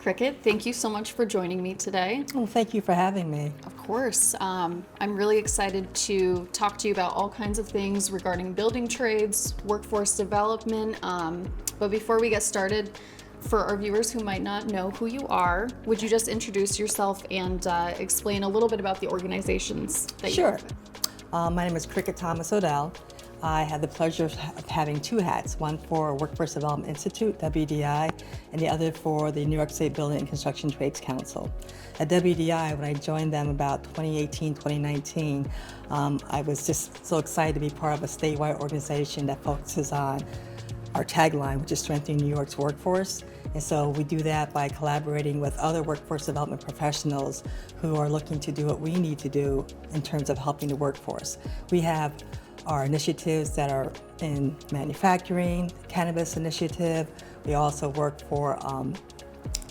Crickett, thank you so much for joining me today. Well, thank you for having me. Of course. I'm really excited to talk to you about all kinds of things regarding building trades, workforce development. But before we get started, for our viewers who might not know who you are, would you just introduce yourself and explain a little bit about the organizations that you work with? My name is Crickett Thomas-O'Dell. I have the pleasure of having two hats, one for Workforce Development Institute, WDI, and the other for the New York State Building and Construction Trades Council. At WDI, when I joined them about 2018, 2019, I was just so excited to be part of a statewide organization that focuses on our tagline, which is strengthening New York's workforce. And so we do that by collaborating with other workforce development professionals who are looking to do what we need to do in terms of helping the workforce. We have our initiatives that are in manufacturing, cannabis initiative. We also work for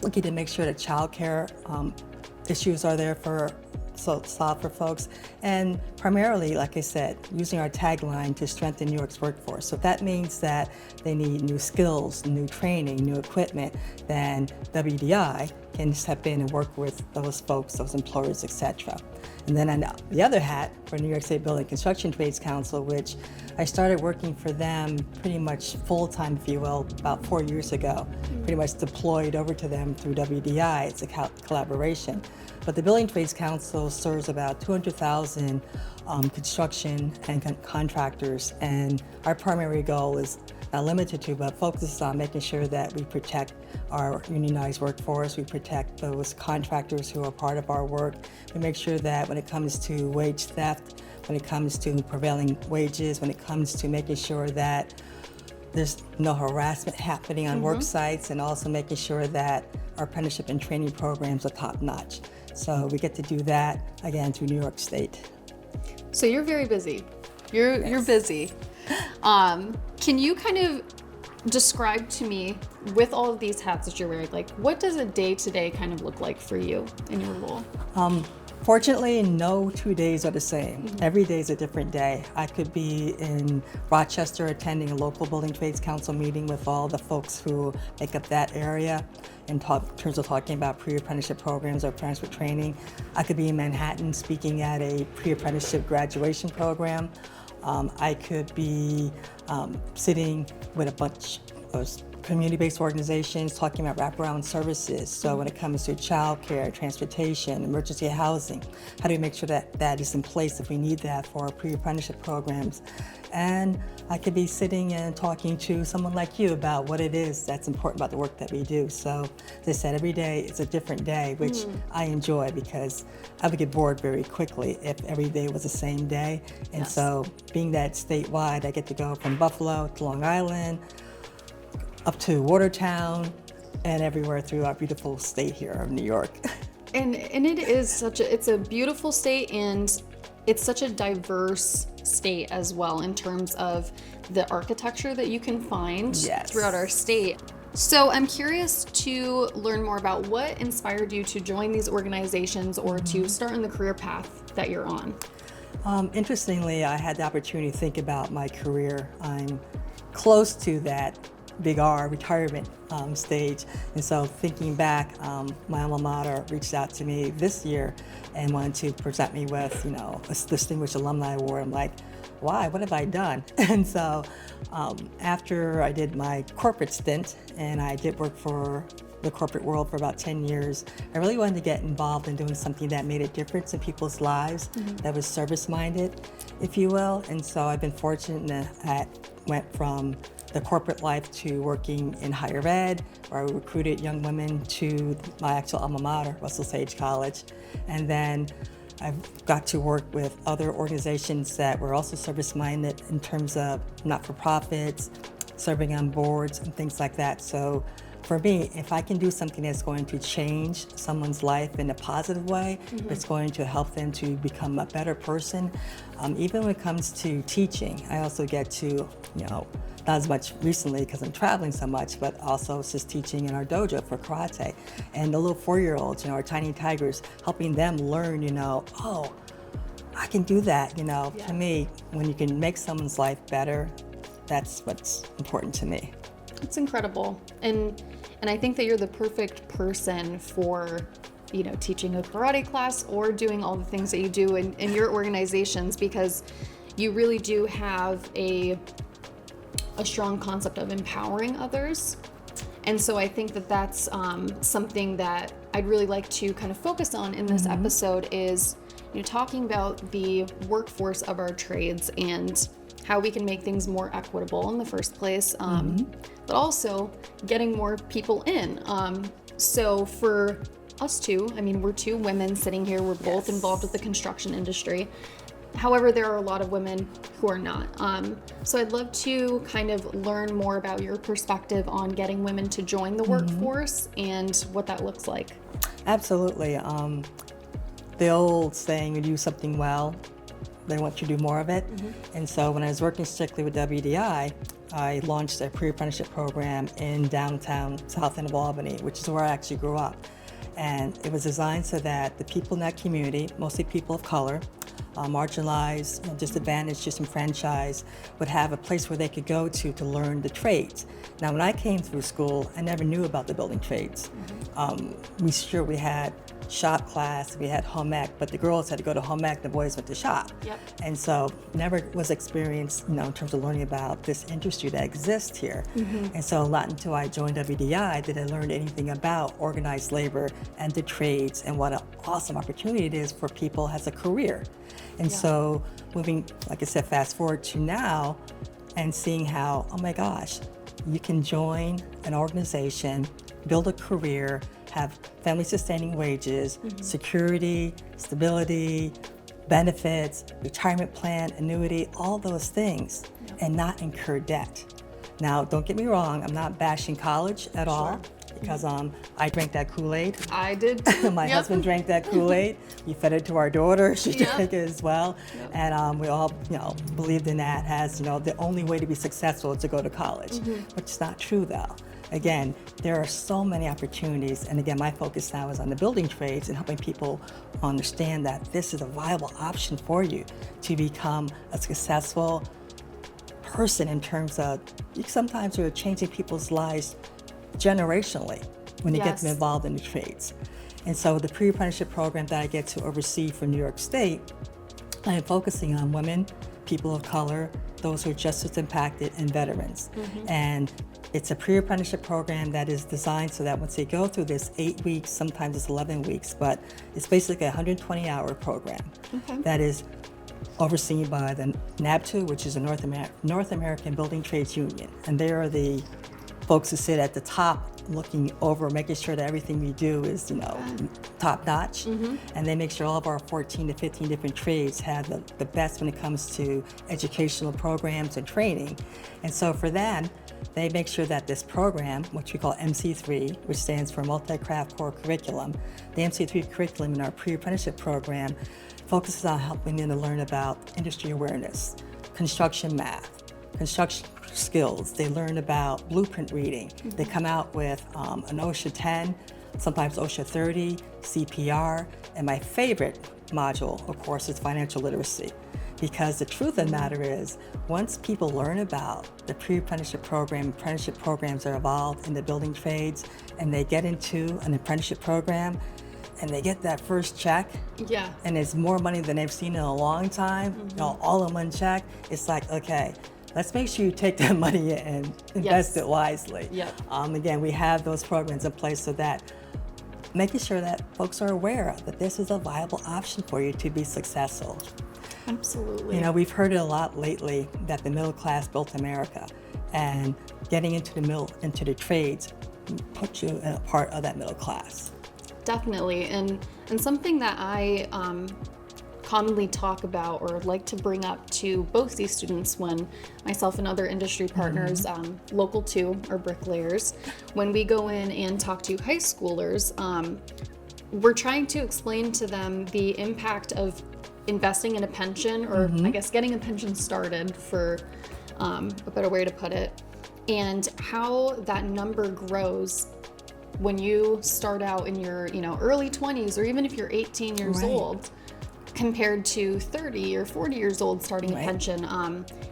looking to make sure that childcare issues are there for solved for folks, and primarily, like I said, using our tagline to strengthen New York's workforce. So if that means that they need new skills, new training, new equipment, then WDI can step in and work with those folks, those employers, etc. And then on the other hat, for New York State Building and Construction Trades Council, which I started working for them pretty much full-time, if you will, about 4 years ago, pretty much deployed over to them through WDI. It's a collaboration. But the Building Trades Council serves about 200,000 construction and contractors, and our primary goal is not limited to, but focuses on making sure that we protect our unionized workforce, we protect those contractors who are part of our work, we make sure that when it comes to wage theft, when it comes to prevailing wages, when it comes to making sure that there's no harassment happening on work sites, and also making sure that our apprenticeship and training programs are top-notch. So we get to do that, again, through New York State. So you're very busy. You're busy. Can you kind of describe to me, with all of these hats that you're wearing, like what does a day-to-day kind of look like for you in your role? Fortunately, no 2 days are the same. Every day is a different day. I could be in Rochester attending a local Building Trades Council meeting with all the folks who make up that area in terms of talking about pre-apprenticeship programs or apprenticeship training. I could be in Manhattan speaking at a pre-apprenticeship graduation program. I could be sitting with a bunch of community-based organizations talking about wraparound services. So when it comes to childcare, transportation, emergency housing, how do we make sure that that is in place if we need that for our pre-apprenticeship programs? And I could be sitting and talking to someone like you about what it is that's important about the work that we do. So as I said, every day is a different day, which I enjoy because I would get bored very quickly if every day was the same day. And so being that statewide, I get to go from Buffalo to Long Island, up to Watertown, and everywhere through our beautiful state here of New York. And it is it's a beautiful state, and it's such a diverse state as well in terms of the architecture that you can find throughout our state. So I'm curious to learn more about what inspired you to join these organizations or to start on the career path that you're on. Interestingly, I had the opportunity to think about my career. I'm close to that big R retirement stage, and so thinking back, my alma mater reached out to me this year and wanted to present me with, a Distinguished Alumni Award. I'm like, why? What have I done? And so after I did my corporate stint, and I did work for the corporate world for about 10 years, I really wanted to get involved in doing something that made a difference in people's lives, that was service-minded, if you will. And so I've been fortunate that I went from the corporate life to working in higher ed, where I recruited young women to my actual alma mater, Russell Sage College. And then I've got to work with other organizations that were also service-minded in terms of not-for-profits, serving on boards and things like that. So for me, if I can do something that's going to change someone's life in a positive way, it's going to help them to become a better person. Even when it comes to teaching, I also get to, not as much recently because I'm traveling so much, but also just teaching in our dojo for karate. And the little 4-year-olds, our tiny tigers, helping them learn, oh, I can do that. To me, when you can make someone's life better, that's what's important to me. It's incredible. And And I think that you're the perfect person for, teaching a karate class or doing all the things that you do in your organizations, because you really do have a strong concept of empowering others. And so I think that that's something that I'd really like to kind of focus on in this episode is, talking about the workforce of our trades and how we can make things more equitable in the first place, but also getting more people in. So for us two, we're two women sitting here, we're both involved with the construction industry. However, there are a lot of women who are not. So I'd love to kind of learn more about your perspective on getting women to join the workforce and what that looks like. Absolutely. The old saying, you do something well, they want you to do more of it. And so when I was working strictly with WDI, I launched a pre-apprenticeship program in downtown South End of Albany, which is where I actually grew up. And it was designed so that the people in that community, mostly people of color, marginalized, disadvantaged, disenfranchised, would have a place where they could go to learn the trades. Now, when I came through school, I never knew about the building trades. We had shop class, we had home ec, but the girls had to go to home ec, the boys went to shop. And so never was experienced, in terms of learning about this industry that exists here. And so not until I joined WDI did I learn anything about organized labor and the trades and what an awesome opportunity it is for people as a career. And so moving, like I said, fast forward to now and seeing how, oh my gosh, you can join an organization, build a career, have family sustaining wages, security, stability, benefits, retirement plan, annuity, all those things, and not incur debt. Now, don't get me wrong, I'm not bashing college at all, because I drank that Kool-Aid. I did too. My husband drank that Kool-Aid. We fed it to our daughter. She drank it as well. And we all, believed in that as, the only way to be successful is to go to college, which is not true though. Again, there are so many opportunities. And again, my focus now is on the building trades and helping people understand that this is a viable option for you to become a successful person in terms of, sometimes you're changing people's lives generationally when you get them involved in the trades. And so the pre-apprenticeship program that I get to oversee for New York State, I am focusing on women, people of color, those who are just as impacted, and veterans. And it's a pre-apprenticeship program that is designed so that once they go through this 8 weeks, sometimes it's 11 weeks, but it's basically a 120-hour program that is overseen by the NAACP, which is a North American Building Trades Union. And they are the folks who sit at the top looking over, making sure that everything we do is, top notch. And they make sure all of our 14 to 15 different trades have the best when it comes to educational programs and training. And so for them, they make sure that this program, which we call MC3, which stands for Multi-Craft Core Curriculum, the MC3 curriculum in our pre-apprenticeship program focuses on helping them to learn about industry awareness, construction math, construction skills. They learn about blueprint reading. They come out with an OSHA 10, sometimes OSHA 30, CPR, and my favorite module, of course, is financial literacy. Because the truth of the matter is, once people learn about the pre-apprenticeship program, apprenticeship programs are involved in the building trades, and they get into an apprenticeship program, and they get that first check, and it's more money than they've seen in a long time, all in one check, it's like, okay, let's make sure you take that money and invest it wisely. Again, we have those programs in place so that making sure that folks are aware that this is a viable option for you to be successful. Absolutely. We've heard it a lot lately that the middle class built America, and getting into the trades puts you in a part of that middle class. Definitely, and something that I commonly talk about or like to bring up to both these students when myself and other industry partners, local to our Bricklayers, when we go in and talk to high schoolers, we're trying to explain to them the impact of investing in a pension, or I guess getting a pension started, for a better way to put it, and how that number grows when you start out in your early 20s, or even if you're 18 years old. compared to 30 or 40 years old starting a pension.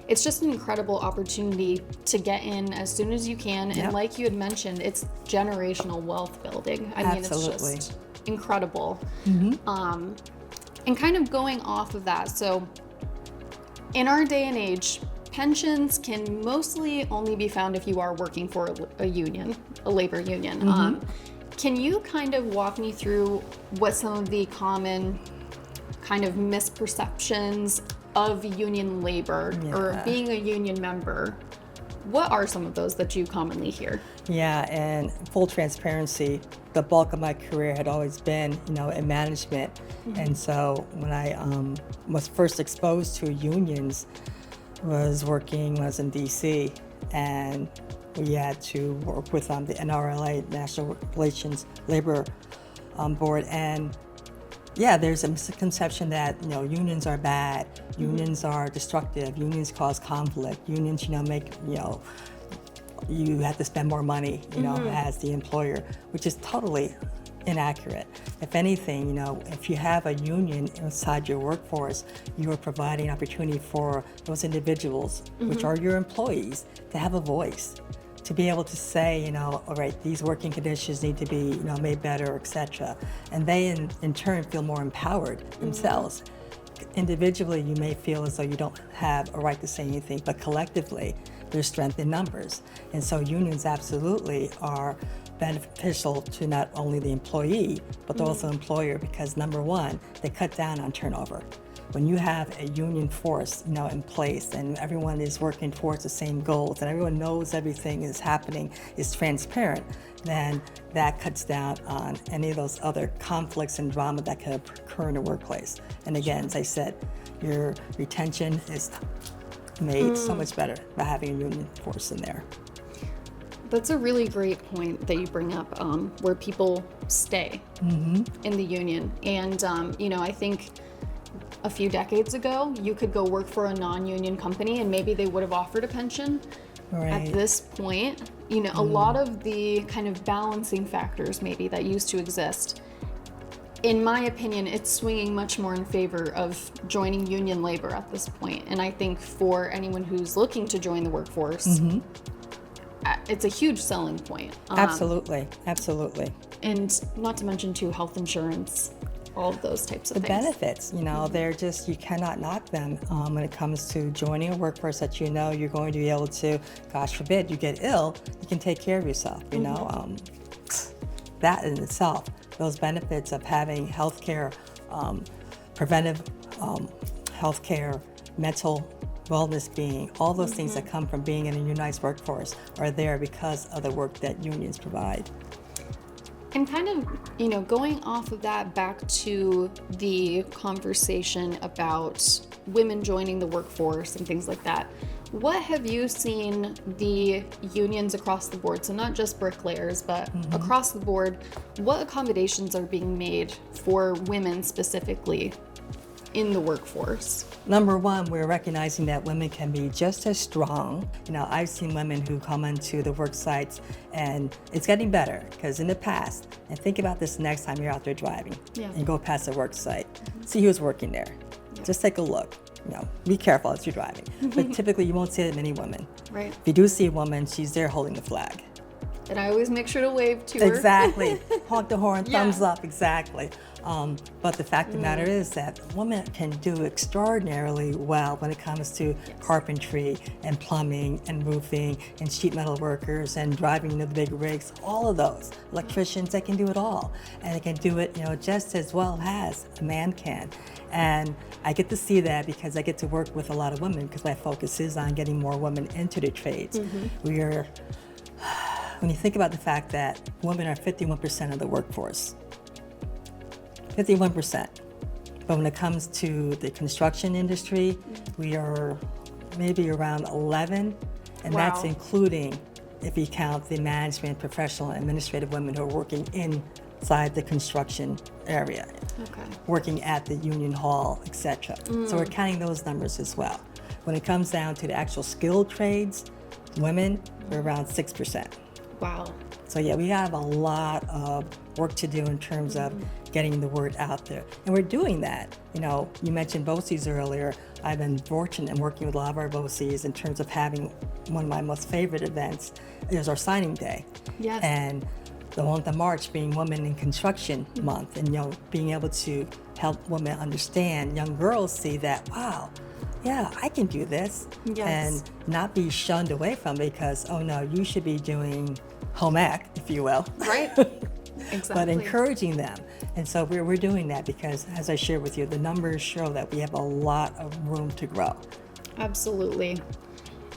It's just an incredible opportunity to get in as soon as you can. And like you had mentioned, it's generational wealth building. I mean, it's just incredible. And kind of going off of that, so in our day and age, pensions can mostly only be found if you are working for a union, a labor union. Can you kind of walk me through what some of the common kind of misperceptions of union labor or being a union member, what are some of those that you commonly hear? Yeah, and full transparency, the bulk of my career had always been, in management. And so when I was first exposed to unions, was working when I was in DC, and we had to work with the NRLA, National Relations Labor Board. And yeah, there's a misconception that, unions are bad, unions are destructive, unions cause conflict, unions, make, you have to spend more money, as the employer, which is totally inaccurate. If anything, if you have a union inside your workforce, you are providing opportunity for those individuals, which are your employees, to have a voice, to be able to say, all right, these working conditions need to be, made better, etc. And they, in turn, feel more empowered themselves. Individually, you may feel as though you don't have a right to say anything, but collectively, there's strength in numbers. And so unions absolutely are beneficial to not only the employee, but also employer, because number one, they cut down on turnover. When you have a union force, in place, and everyone is working towards the same goals, and everyone knows everything is happening, is transparent, then that cuts down on any of those other conflicts and drama that could occur in the workplace. And again, as I said, your retention is made so much better by having a union force in there. That's a really great point that you bring up, where people stay in the union. And, I think a few decades ago, you could go work for a non-union company and maybe they would have offered a pension. At this point, a lot of the kind of balancing factors maybe that used to exist, in my opinion, it's swinging much more in favor of joining union labor at this point. And I think for anyone who's looking to join the workforce, it's a huge selling point. Absolutely. And not to mention too, health insurance, all of those types of things. The benefits, they're just, you cannot knock them when it comes to joining a workforce that you're going to be able to, gosh forbid, you get ill, you can take care of yourself, that in itself, those benefits of having healthcare, preventive healthcare, mental wellness being, all those things that come from being in a unionized workforce are there because of the work that unions provide. And kind of, going off of that back to the conversation about women joining the workforce and things like that, what have you seen the unions across the board, so not just Bricklayers, but across the board, what accommodations are being made for women specifically in the workforce? Number one, we're recognizing that women can be just as strong. I've seen women who come into the work sites, and it's getting better, because in the past, and think about this next time you're out there driving and go past a work site, see who's working there. Just take a look. Be careful as you're driving. But typically you won't see that many women. Right. If you do see a woman, she's there holding the flag. And I always make sure to wave to her. Exactly. Honk the horn, thumbs up, exactly. But the fact of the matter is that women can do extraordinarily well when it comes to carpentry and plumbing and roofing and sheet metal workers and driving the big rigs, all of those. Electricians, they can do it all. And they can do it, just as well as a man can. And I get to see that because I get to work with a lot of women, because my focus is on getting more women into the trades. When you think about the fact that women are 51% of the workforce, 51%. But when it comes to the construction industry, we are maybe around 11, and that's including, if you count the management, professional, and administrative women who are working inside the construction area, working at the union hall, etc. So we're counting those numbers as well. When it comes down to the actual skilled trades, women are around 6%. Wow. So yeah, we have a lot of work to do in terms of getting the word out there. And we're doing that. You mentioned BOCES earlier. I've been fortunate in working with a lot of our BOCES in terms of having one of my most favorite events is our signing day. Yes. And the month of March being Women in Construction Month, and being able to help women understand, young girls see that, wow, yeah, I can do this. Yes. And not be shunned away from it because, oh no, you should be doing home ec, if you will. Right. Exactly. But encouraging them. And so we're doing that because, as I shared with you, the numbers show that we have a lot of room to grow. Absolutely.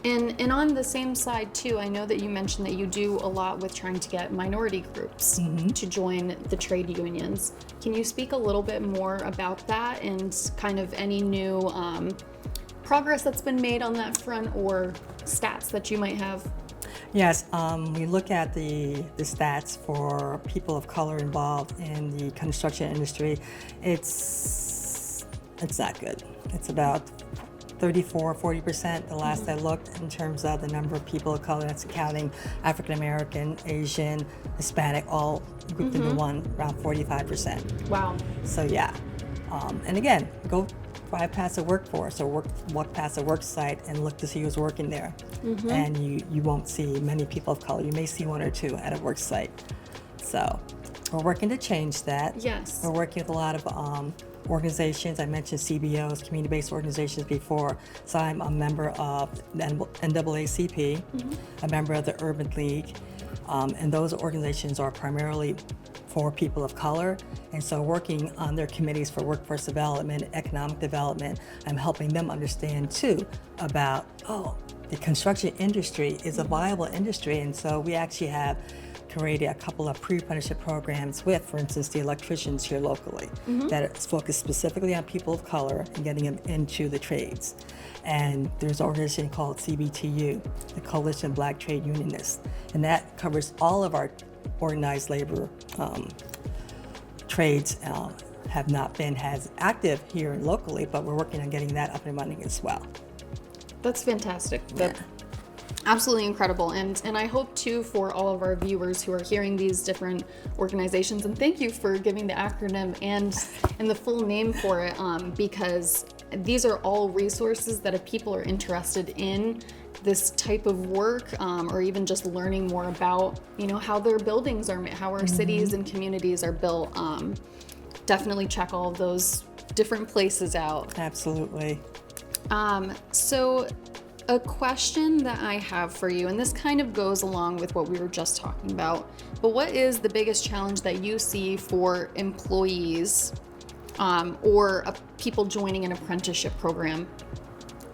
And on the same side too, I know that you mentioned that you do a lot with trying to get minority groups to join the trade unions. Can you speak a little bit more about that and kind of any new progress that's been made on that front or stats that you might have? Yes, we look at the stats for people of color involved in the construction industry. It's not good. It's about 34-40% the last I looked in terms of the number of people of color. That's counting African American, Asian, Hispanic, all grouped into one, around 45%. Wow. So yeah, and again, go drive past a workforce or walk past a work site and look to see who's working there. And you won't see many people of color. You may see one or two at a work site. So we're working to change that. Yes. We're working with a lot of organizations. I mentioned CBOs, community-based organizations before. So I'm a member of the NAACP, a member of the Urban League, and those organizations are primarily for people of color. And so working on their committees for workforce development, economic development, I'm helping them understand too about, the construction industry is a viable industry. And so we actually have created a couple of pre-apprenticeship programs with, for instance, the electricians here locally that is focused specifically on people of color and getting them into the trades. And there's an organization called CBTU, the Coalition of Black Trade Unionists, and that covers all of our organized labor trades. Have not been as active here locally, but we're working on getting that up and running as well. That's fantastic. That's absolutely incredible. And I hope too for all of our viewers who are hearing these different organizations, and thank you for giving the acronym and the full name for it, because these are all resources that if people are interested in this type of work, or even just learning more about, how their buildings are made, how our cities and communities are built, definitely check all of those different places out. Absolutely. So a question that I have for you, and this kind of goes along with what we were just talking about, but what is the biggest challenge that you see for employees or people joining an apprenticeship program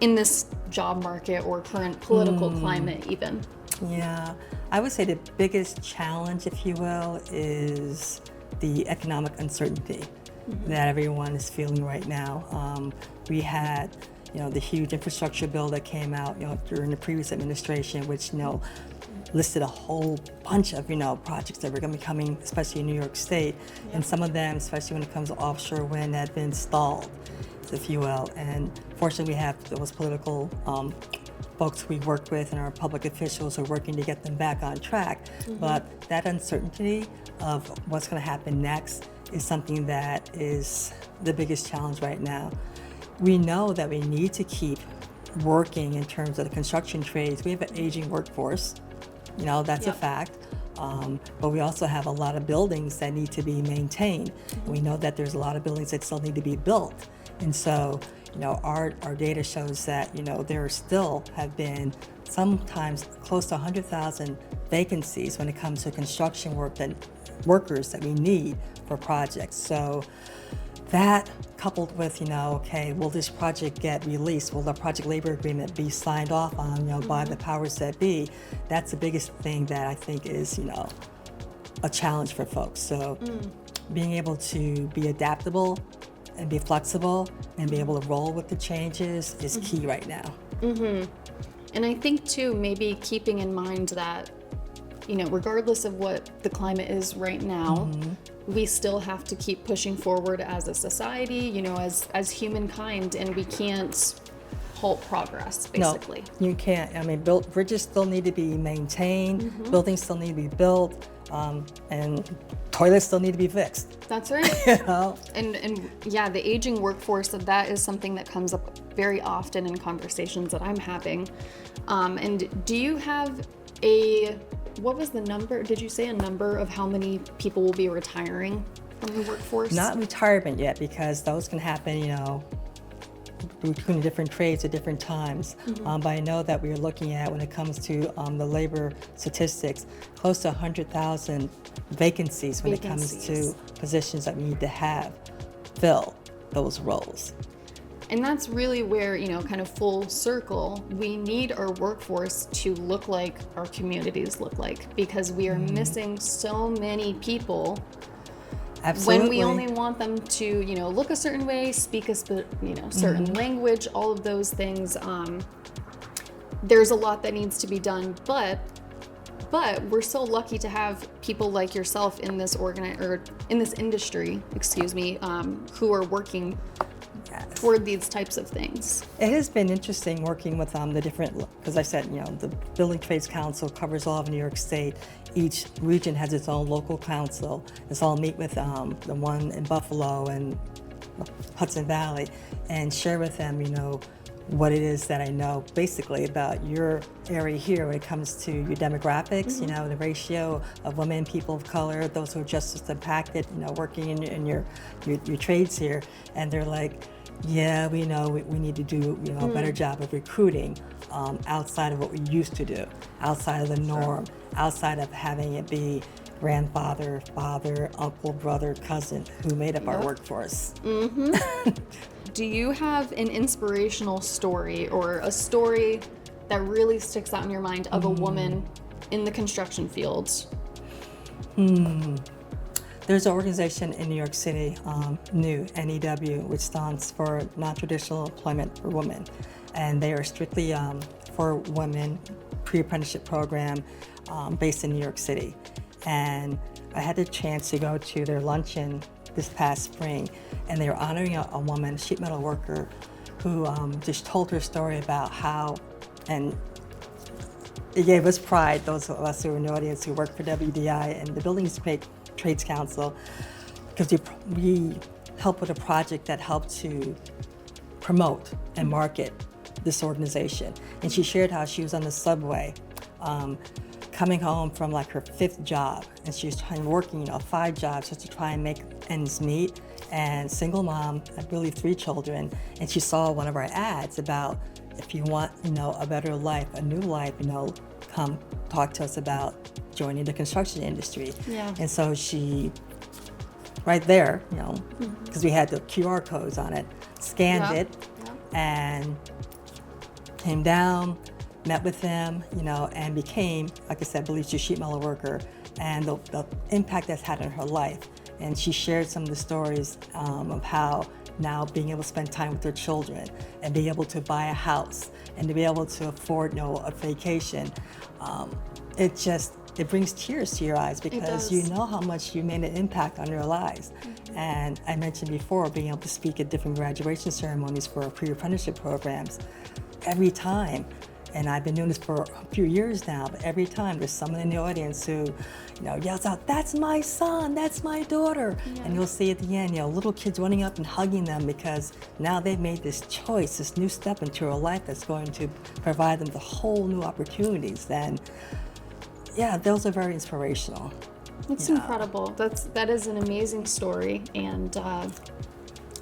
in this job market or current political climate even? Yeah, I would say the biggest challenge, if you will, is the economic uncertainty that everyone is feeling right now. We had the huge infrastructure bill that came out, during the previous administration, which, listed a whole bunch of, projects that were going to be coming, especially in New York State. And some of them, especially when it comes to offshore wind, had been stalled, if you will. And fortunately, we have those political folks we work with and our public officials are working to get them back on track. But that uncertainty of what's going to happen next is something that is the biggest challenge right now. We know that we need to keep working in terms of the construction trades. We have an aging workforce, that's a fact. But we also have a lot of buildings that need to be maintained. We know that there's a lot of buildings that still need to be built. And so, our data shows that, there still have been sometimes close to 100,000 vacancies when it comes to construction workers that we need for projects. So that coupled with, will this project get released? Will the project labor agreement be signed off on, by the powers that be? That's the biggest thing that I think is, a challenge for folks. So being able to be adaptable and be flexible and be able to roll with the changes is key right now. And I think too, maybe keeping in mind that, regardless of what the climate is right now, we still have to keep pushing forward as a society, as humankind, and we can't halt progress, basically. No, you can't. I mean, bridges still need to be maintained, buildings still need to be built, and toilets still need to be fixed. That's right. You know? And yeah, the aging workforce, that is something that comes up very often in conversations that I'm having. And do you have what was the number? Did you say a number of how many people will be retiring from the workforce? Not retirement yet, because those can happen, you know, between different trades at different times. But I know that we are looking at, when it comes to the labor statistics, close to 100,000 vacancies when it comes to positions that we need to fill those roles. And that's really where, you know, kind of full circle, we need our workforce to look like our communities look like, because we are missing so many people. Absolutely. When we only want them to, you know, look a certain way, speak a certain language, all of those things. There's a lot that needs to be done, but we're so lucky to have people like yourself in this industry, who are working toward these types of things. It has been interesting working with the different, because I said, you know, the Building Trades Council covers all of New York State. Each region has its own local council. It's all meet with the one in Buffalo and Hudson Valley and share with them, you know, what it is that I know basically about your area here when it comes to your demographics, you know, the ratio of women, people of color, those who are just as impacted, you know, working in your trades here. And they're like, yeah, we know we need to do, you know, a better job of recruiting outside of what we used to do, outside of the norm, outside of having it be grandfather, father, uncle, brother, cousin who made up our workforce. Do you have an inspirational story or a story that really sticks out in your mind of a woman in the construction fields? There's an organization in New York City, NEW, which stands for Non-Traditional Employment for Women. And they are strictly for women, pre-apprenticeship program based in New York City. And I had the chance to go to their luncheon this past spring, and they were honoring a woman, a sheet metal worker, who just told her story about how, and it gave us pride, those of us who were in the audience who work for WDI and the Building Trades Council, because we helped with a project that helped to promote and market this organization. And she shared how she was on the subway coming home from like her 5th job, and she was working, you know, 5 jobs just to try and make ends meet, and single mom, I believe 3 children, and she saw one of our ads about, if you want, you know, a better life, a new life, you know, come talk to us about joining the construction industry. Yeah. And so she, right there, you know, because we had the QR codes on it, scanned it, and came down, met with them, you know, and became, like I said, I believe she's a sheet metal worker, and the impact that's had on her life. And she shared some of the stories of how now being able to spend time with their children and be able to buy a house and to be able to afford, you know, a vacation. It brings tears to your eyes, because you know how much you made an impact on their lives. And I mentioned before being able to speak at different graduation ceremonies for pre-apprenticeship programs. Every time, and I've been doing this for a few years now, but every time there's someone in the audience who, you know, yells out, "That's my son, that's my daughter." And you'll see at the end, you know, little kids running up and hugging them, because now they've made this choice, this new step into a life that's going to provide them the whole new opportunities. And yeah, those are very inspirational. It's incredible. That is an amazing story, and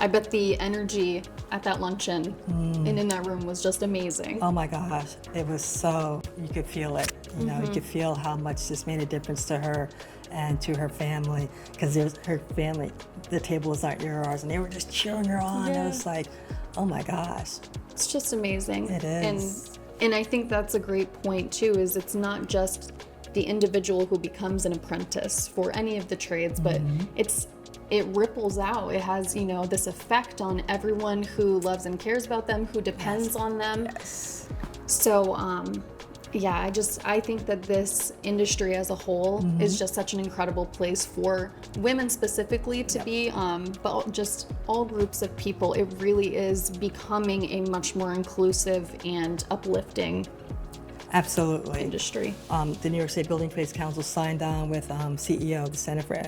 I bet the energy at that luncheon and in that room was just amazing. Oh my gosh, it was so, you could feel it. You know, you could feel how much this made a difference to her and to her family, because her family, the tables aren't yours, and they were just cheering her on. It was like, oh my gosh. It's just amazing. It is. And I think that's a great point too, is it's not just the individual who becomes an apprentice for any of the trades, but it ripples out. It has, you know, this effect on everyone who loves and cares about them, who depends on them. So, yeah, I think that this industry as a whole is just such an incredible place for women specifically to be, but just all groups of people. It really is becoming a much more inclusive and uplifting Absolutely. industry. The New York State Building Trades Council signed on with CEO of the Center for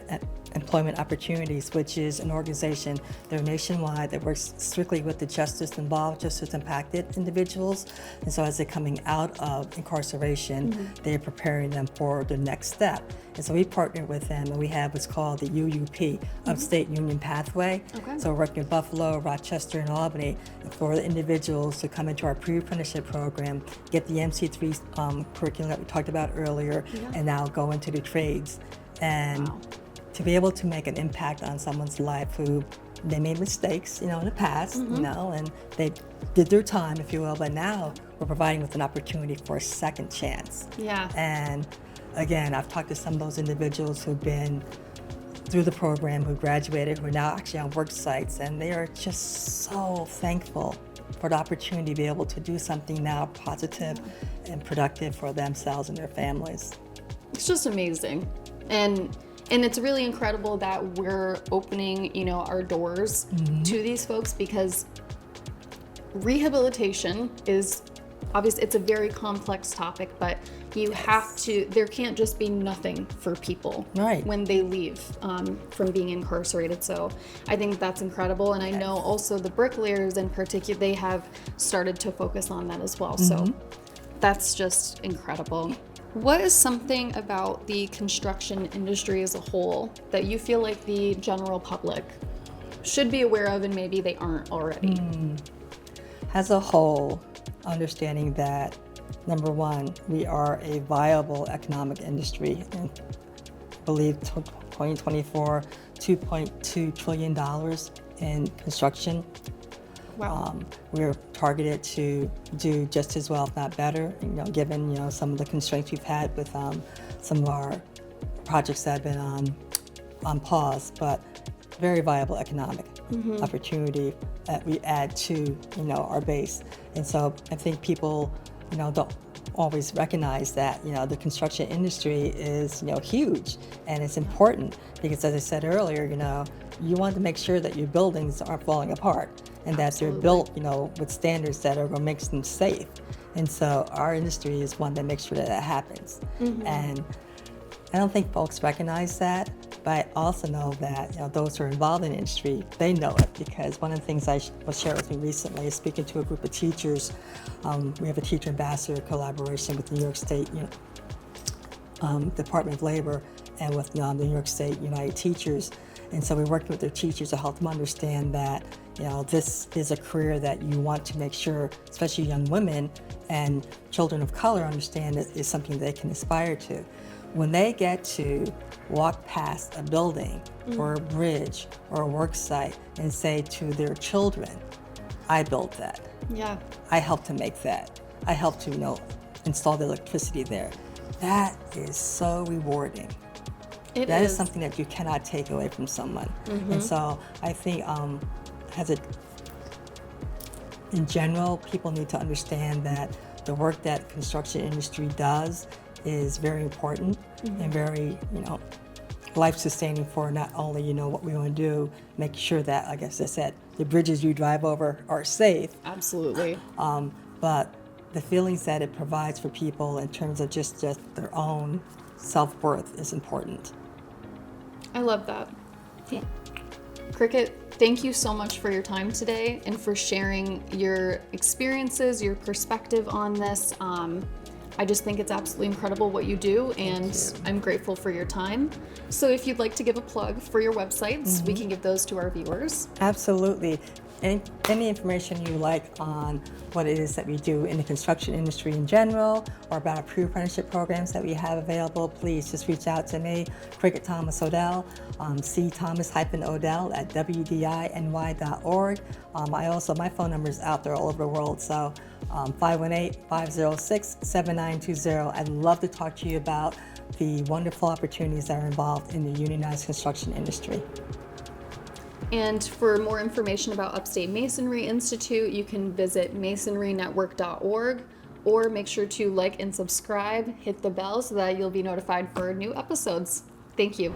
Employment Opportunities, which is an organization, they're nationwide, that works strictly with the justice impacted individuals. And so as they're coming out of incarceration, they're preparing them for the next step. And so we partnered with them, and we have what's called the UUP, Upstate Union Pathway. Okay. So we're working in Buffalo, Rochester, and Albany for the individuals to come into our pre-apprenticeship program, get the MC3 curriculum that we talked about earlier, and now go into the trades. And to be able to make an impact on someone's life who they made mistakes, in the past, and they did their time, if you will, but now we're providing with an opportunity for a second chance. Yeah. And again, I've talked to some of those individuals who've been through the program, who graduated, who are now actually on work sites, and they are just so thankful for the opportunity to be able to do something now positive and productive for themselves and their families. It's just amazing. And it's really incredible that we're opening, our doors to these folks, because rehabilitation is obviously, it's a very complex topic, but you have to, there can't just be nothing for people when they leave from being incarcerated. So I think that's incredible. And I know also the Bricklayers in particular, they have started to focus on that as well. So that's just incredible. What is something about the construction industry as a whole that you feel like the general public should be aware of and maybe they aren't already? As a whole, understanding that, number one, we are a viable economic industry. And I believe 2024, $2.2 trillion in construction. Wow. We're targeted to do just as well, if not better, given some of the constraints we've had with some of our projects that have been on pause, but very viable economic opportunity that we add to our base. And so I think people don't always recognize that the construction industry is huge, and it's important because, as I said earlier, you want to make sure that your buildings aren't falling apart and that they're built with standards that are going to make them safe. And so our industry is one that makes sure that happens. And I don't think folks recognize that, but I also know that those who are involved in the industry, they know it, because one of the things was shared with me recently is speaking to a group of teachers. We have a teacher ambassador collaboration with the New York State Department of Labor and with the New York State United Teachers. And so we're working with their teachers to help them understand that this is a career that you want to make sure, especially young women and children of color, understand it is something they can aspire to. When they get to walk past a building or a bridge or a work site and say to their children, I built that. Yeah. I helped to make that. I helped to, install the electricity there. That is so rewarding. That is something that you cannot take away from someone. And so I think in general, people need to understand that the work that construction industry does is very important and very, life-sustaining for not only, what we want to do, make sure that, like I said, the bridges you drive over are safe. Absolutely. But the feelings that it provides for people in terms of just their own self-worth is important. I love that. Yeah. Crickett, thank you so much for your time today and for sharing your experiences, your perspective on this. I just think it's absolutely incredible what you do, and I'm grateful for your time. So if you'd like to give a plug for your websites, we can give those to our viewers. Absolutely. Any information you like on what it is that we do in the construction industry in general, or about our pre-apprenticeship programs that we have available, please just reach out to me, Crickett Thomas-O'Dell, C-Thomas-O'Dell at WDINY.org. My phone number is out there all over the world, so 518-506-7920. I'd love to talk to you about the wonderful opportunities that are involved in the unionized construction industry. And for more information about Upstate Masonry Institute, you can visit masonrynetwork.org, or make sure to like and subscribe, hit the bell so that you'll be notified for new episodes. Thank you.